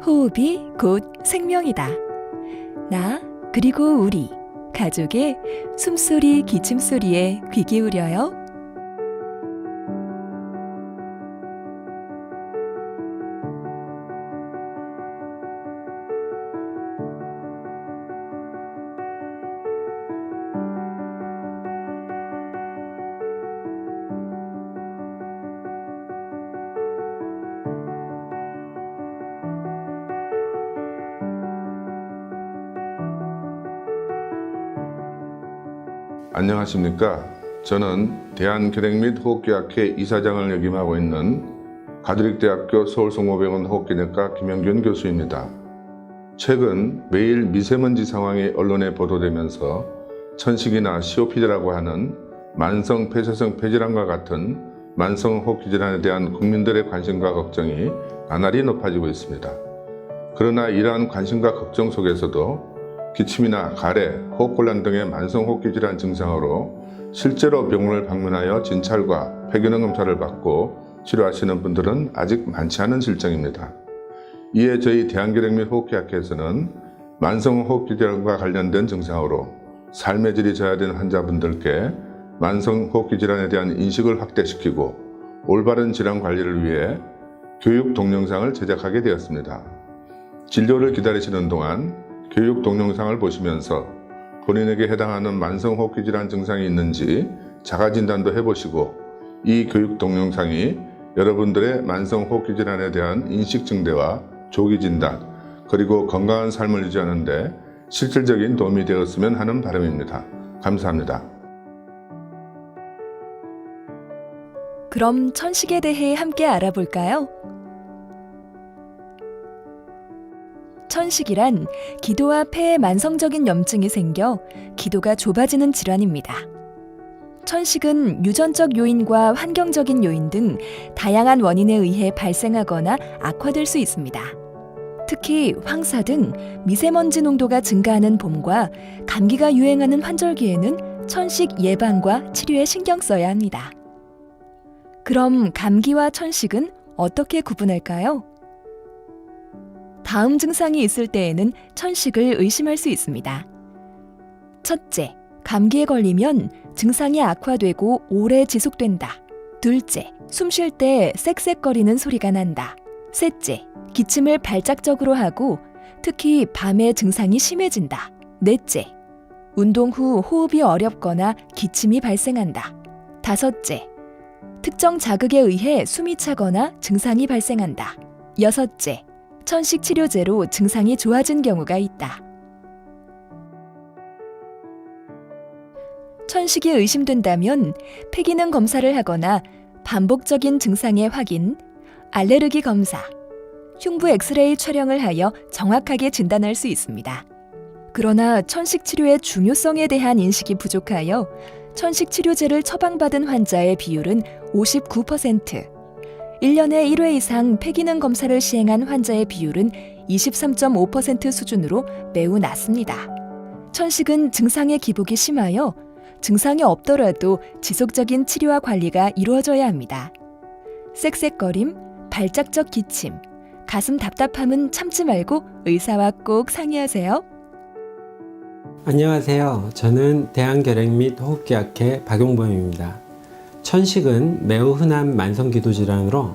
호흡이 곧 생명이다. 나 그리고 우리 가족의 숨소리 기침소리에 귀 기울여요. 안녕하십니까. 저는 대한결핵 및 호흡기학회 이사장을 역임하고 있는 가톨릭대학교 서울성모병원 호흡기내과 김영균 교수입니다. 최근 매일 미세먼지 상황이 언론에 보도되면서 천식이나 COPD라고 하는 만성 폐쇄성 폐질환과 같은 만성 호흡기 질환에 대한 국민들의 관심과 걱정이 나날이 높아지고 있습니다. 그러나 이러한 관심과 걱정 속에서도 기침이나 가래, 호흡곤란 등의 만성호흡기 질환 증상으로 실제로 병원을 방문하여 진찰과 폐기능 검사를 받고 치료하시는 분들은 아직 많지 않은 실정입니다. 이에 저희 대한결핵 및 호흡기학회에서는 만성호흡기 질환과 관련된 증상으로 삶의 질이 저하된 환자분들께 만성호흡기 질환에 대한 인식을 확대시키고 올바른 질환 관리를 위해 교육 동영상을 제작하게 되었습니다. 진료를 기다리시는 동안 교육 동영상을 보시면서 본인에게 해당하는 만성호흡기 질환 증상이 있는지 자가진단도 해보시고 이 교육 동영상이 여러분들의 만성호흡기 질환에 대한 인식 증대와 조기 진단 그리고 건강한 삶을 유지하는 데 실질적인 도움이 되었으면 하는 바람입니다. 감사합니다. 그럼 천식에 대해 함께 알아볼까요? 천식이란 기도와 폐에 만성적인 염증이 생겨 기도가 좁아지는 질환입니다. 천식은 유전적 요인과 환경적인 요인 등 다양한 원인에 의해 발생하거나 악화될 수 있습니다. 특히 황사 등 미세먼지 농도가 증가하는 봄과 감기가 유행하는 환절기에는 천식 예방과 치료에 신경 써야 합니다. 그럼 감기와 천식은 어떻게 구분할까요? 다음 증상이 있을 때에는 천식을 의심할 수 있습니다. 첫째, 감기에 걸리면 증상이 악화되고 오래 지속된다. 둘째, 숨 쉴 때 쌕쌕거리는 소리가 난다. 셋째, 기침을 발작적으로 하고 특히 밤에 증상이 심해진다. 넷째, 운동 후 호흡이 어렵거나 기침이 발생한다. 다섯째, 특정 자극에 의해 숨이 차거나 증상이 발생한다. 여섯째, 천식 치료제로 증상이 좋아진 경우가 있다. 천식이 의심된다면 폐기능 검사를 하거나 반복적인 증상의 확인, 알레르기 검사, 흉부 엑스레이 촬영을 하여 정확하게 진단할 수 있습니다. 그러나 천식 치료의 중요성에 대한 인식이 부족하여 천식 치료제를 처방받은 환자의 비율은 59%, 1년에 1회 이상 폐기능 검사를 시행한 환자의 비율은 23.5% 수준으로 매우 낮습니다. 천식은 증상의 기복이 심하여 증상이 없더라도 지속적인 치료와 관리가 이루어져야 합니다. 쌕쌕거림, 발작적 기침, 가슴 답답함은 참지 말고 의사와 꼭 상의하세요. 안녕하세요. 저는 대한결핵 및 호흡기학회 박용범입니다. 천식은 매우 흔한 만성기도질환으로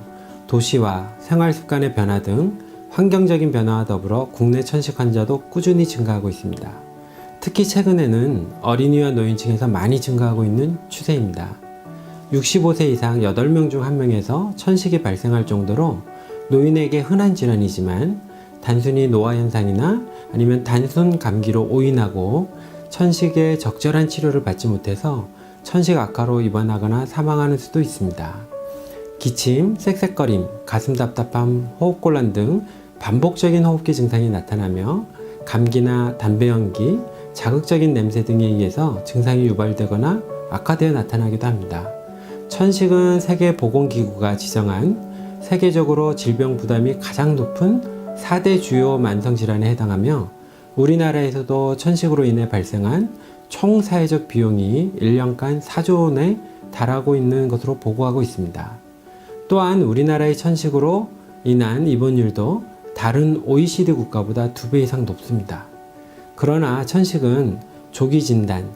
도시와 생활습관의 변화 등 환경적인 변화와 더불어 국내 천식 환자도 꾸준히 증가하고 있습니다. 특히 최근에는 어린이와 노인층에서 많이 증가하고 있는 추세입니다. 65세 이상 8명 중 1명에서 천식이 발생할 정도로 노인에게 흔한 질환이지만 단순히 노화현상이나 아니면 단순 감기로 오인하고 천식의 적절한 치료를 받지 못해서 천식 악화로 입원하거나 사망하는 수도 있습니다. 기침, 쌕쌕거림, 가슴 답답함, 호흡곤란 등 반복적인 호흡기 증상이 나타나며 감기나 담배 연기, 자극적인 냄새 등에 의해서 증상이 유발되거나 악화되어 나타나기도 합니다. 천식은 세계보건기구가 지정한 세계적으로 질병 부담이 가장 높은 4대 주요 만성질환에 해당하며 우리나라에서도 천식으로 인해 발생한 총 사회적 비용이 1년간 4조 원에 달하고 있는 것으로 보고하고 있습니다. 또한 우리나라의 천식으로 인한 입원율도 다른 OECD 국가보다 2배 이상 높습니다. 그러나 천식은 조기 진단,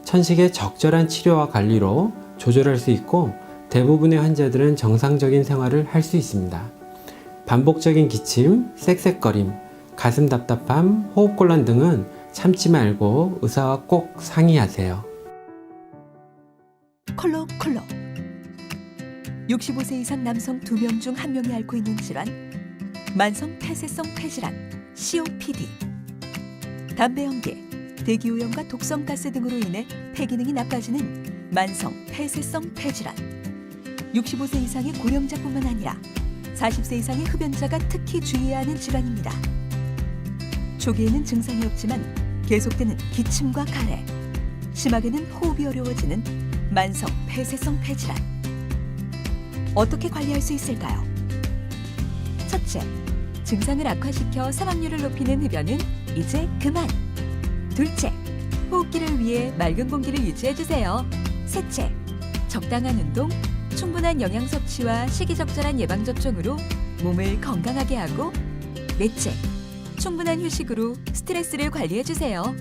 천식의 적절한 치료와 관리로 조절할 수 있고 대부분의 환자들은 정상적인 생활을 할 수 있습니다. 반복적인 기침, 쌕쌕거림, 가슴 답답함, 호흡곤란 등은 참지 말고 의사와 꼭 상의하세요. 콜록콜록 65세 이상 남성 2명 중 1명이 앓고 있는 질환 만성 폐쇄성 폐질환 COPD 담배 연기, 대기오염과 독성가스 등으로 인해 폐기능이 나빠지는 만성 폐쇄성 폐질환 65세 이상의 고령자뿐만 아니라 40세 이상의 흡연자가 특히 주의해야 하는 질환입니다. 초기에는 증상이 없지만 계속되는 기침과 가래, 심하게는 호흡이 어려워지는 만성 폐쇄성 폐질환. 어떻게 관리할 수 있을까요? 첫째, 증상을 악화시켜 사망률을 높이는 흡연은 이제 그만. 둘째, 호흡기를 위해 맑은 공기를 유지해주세요. 셋째, 적당한 운동, 충분한 영양 섭취와 시기적절한 예방접종으로 몸을 건강하게 하고 넷째, 충분한 휴식으로 스트레스를 관리해주세요.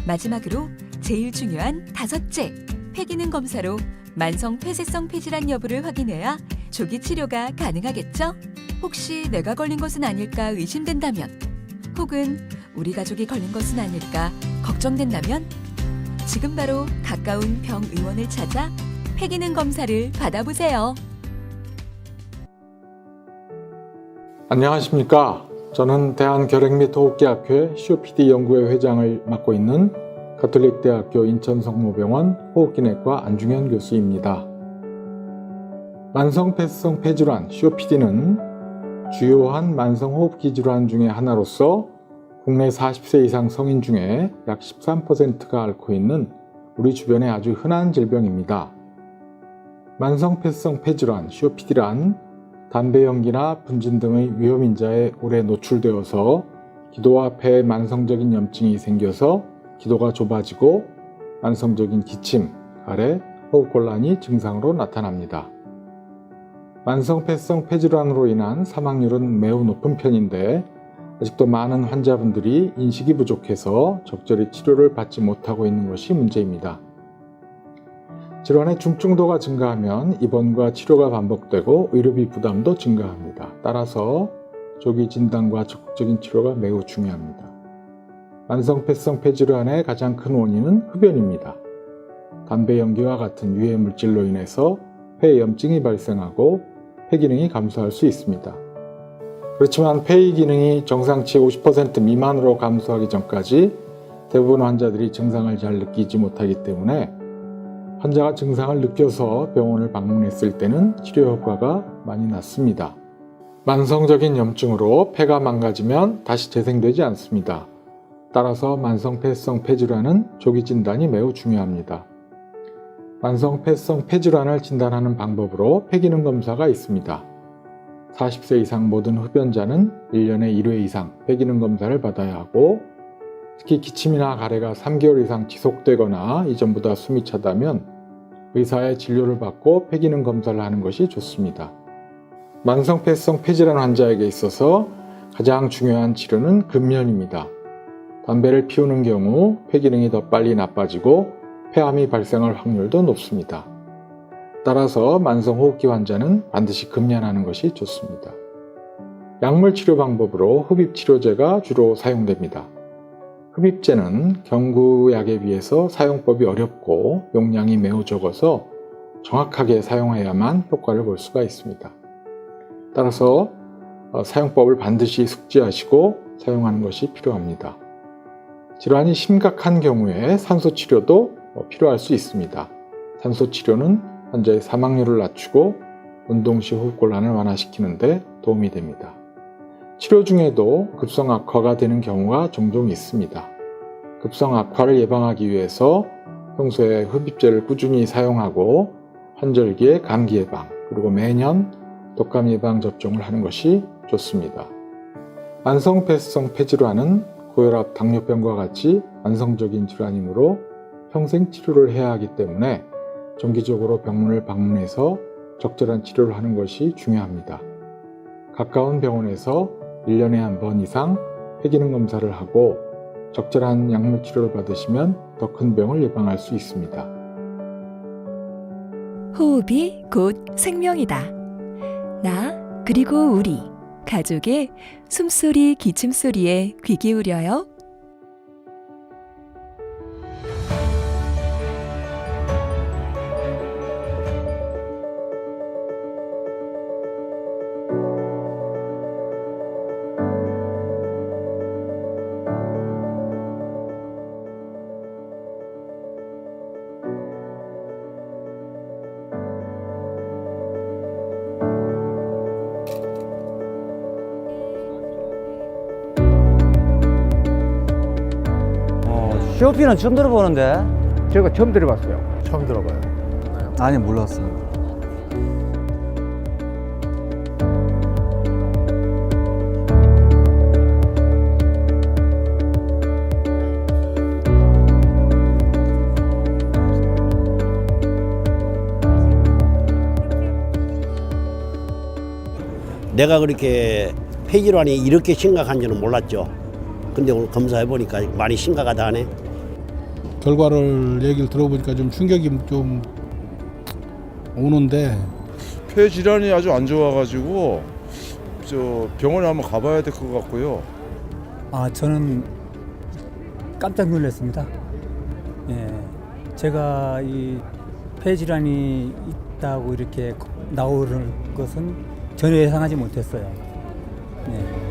마지막으로 제일 중요한 다섯째, 폐기능 검사로 만성 폐쇄성 폐질환 여부를 확인해야 조기 치료가 가능하겠죠? 혹시 내가 걸린 것은 아닐까 의심된다면 혹은 우리 가족이 걸린 것은 아닐까 걱정된다면 지금 바로 가까운 병의원을 찾아 폐기능 검사를 받아보세요. 안녕하십니까. 저는 대한결핵 및 호흡기학회 COPD 연구회 회장을 맡고 있는 가톨릭대학교 인천성모병원 호흡기내과 안중현 교수입니다. 만성폐쇄성 폐질환 COPD는 주요한 만성호흡기 질환 중의 하나로서 국내 40세 이상 성인 중에 약 13%가 앓고 있는 우리 주변에 아주 흔한 질병입니다. 만성폐쇄성 폐질환 COPD란 담배 연기나 분진 등의 위험인자에 오래 노출되어서 기도와 폐에 만성적인 염증이 생겨서 기도가 좁아지고 만성적인 기침, 가래, 호흡곤란이 증상으로 나타납니다. 만성폐쇄성 폐질환으로 인한 사망률은 매우 높은 편인데 아직도 많은 환자분들이 인식이 부족해서 적절히 치료를 받지 못하고 있는 것이 문제입니다. 질환의 중증도가 증가하면 입원과 치료가 반복되고 의료비 부담도 증가합니다. 따라서 조기 진단과 적극적인 치료가 매우 중요합니다. 만성폐쇄성 폐질환의 가장 큰 원인은 흡연입니다. 담배 연기와 같은 유해 물질로 인해서 폐에 염증이 발생하고 폐 기능이 감소할 수 있습니다. 그렇지만 폐의 기능이 정상치의 50% 미만으로 감소하기 전까지 대부분 환자들이 증상을 잘 느끼지 못하기 때문에 환자가 증상을 느껴서 병원을 방문했을 때는 치료 효과가 많이 낮습니다. 만성적인 염증으로 폐가 망가지면 다시 재생되지 않습니다. 따라서 만성폐쇄성 폐질환은 조기 진단이 매우 중요합니다. 만성폐쇄성 폐질환을 진단하는 방법으로 폐기능 검사가 있습니다. 40세 이상 모든 흡연자는 1년에 1회 이상 폐기능 검사를 받아야 하고 특히 기침이나 가래가 3개월 이상 지속되거나 이전보다 숨이 차다면 의사의 진료를 받고 폐기능 검사를 하는 것이 좋습니다. 만성폐쇄성 폐질환 환자에게 있어서 가장 중요한 치료는 금연입니다. 담배를 피우는 경우 폐기능이 더 빨리 나빠지고 폐암이 발생할 확률도 높습니다. 따라서 만성호흡기 환자는 반드시 금연하는 것이 좋습니다. 약물 치료 방법으로 흡입치료제가 주로 사용됩니다. 흡입제는 경구약에 비해서 사용법이 어렵고 용량이 매우 적어서 정확하게 사용해야만 효과를 볼 수가 있습니다. 따라서 사용법을 반드시 숙지하시고 사용하는 것이 필요합니다. 질환이 심각한 경우에 산소치료도 필요할 수 있습니다. 산소치료는 환자의 사망률을 낮추고 운동 시 호흡곤란을 완화시키는 데 도움이 됩니다. 치료 중에도 급성 악화가 되는 경우가 종종 있습니다. 급성 악화를 예방하기 위해서 평소에 흡입제를 꾸준히 사용하고 환절기에 감기 예방, 그리고 매년 독감 예방 접종을 하는 것이 좋습니다. 만성폐쇄성 폐질환은 고혈압, 당뇨병과 같이 만성적인 질환이므로 평생 치료를 해야 하기 때문에 정기적으로 병원을 방문해서 적절한 치료를 하는 것이 중요합니다. 가까운 병원에서 1년에 한 번 이상 폐기능 검사를 하고 적절한 약물 치료를 받으시면 더 큰 병을 예방할 수 있습니다. 호흡이 곧 생명이다. 나 그리고 우리 가족의 숨소리 기침소리에 귀 기울여요. COP는 처음 들어보는데. 제가 처음 들어봤어요. 처음 들어봐요. 아니, 몰랐습니다. 내가 그렇게 폐질환이 이렇게 심각한 줄은 몰랐죠. 근데 오늘 검사해보니까 많이 심각하다 하네. 결과를 얘기를 들어보니까 좀 충격이 좀 오는데 폐 질환이 아주 안 좋아가지고 저 병원에 한번 가봐야 될 것 같고요. 저는 깜짝 놀랐습니다. 예, 제가 이 폐질환이 있다고 이렇게 나오는 것은 전혀 예상하지 못했어요. 예.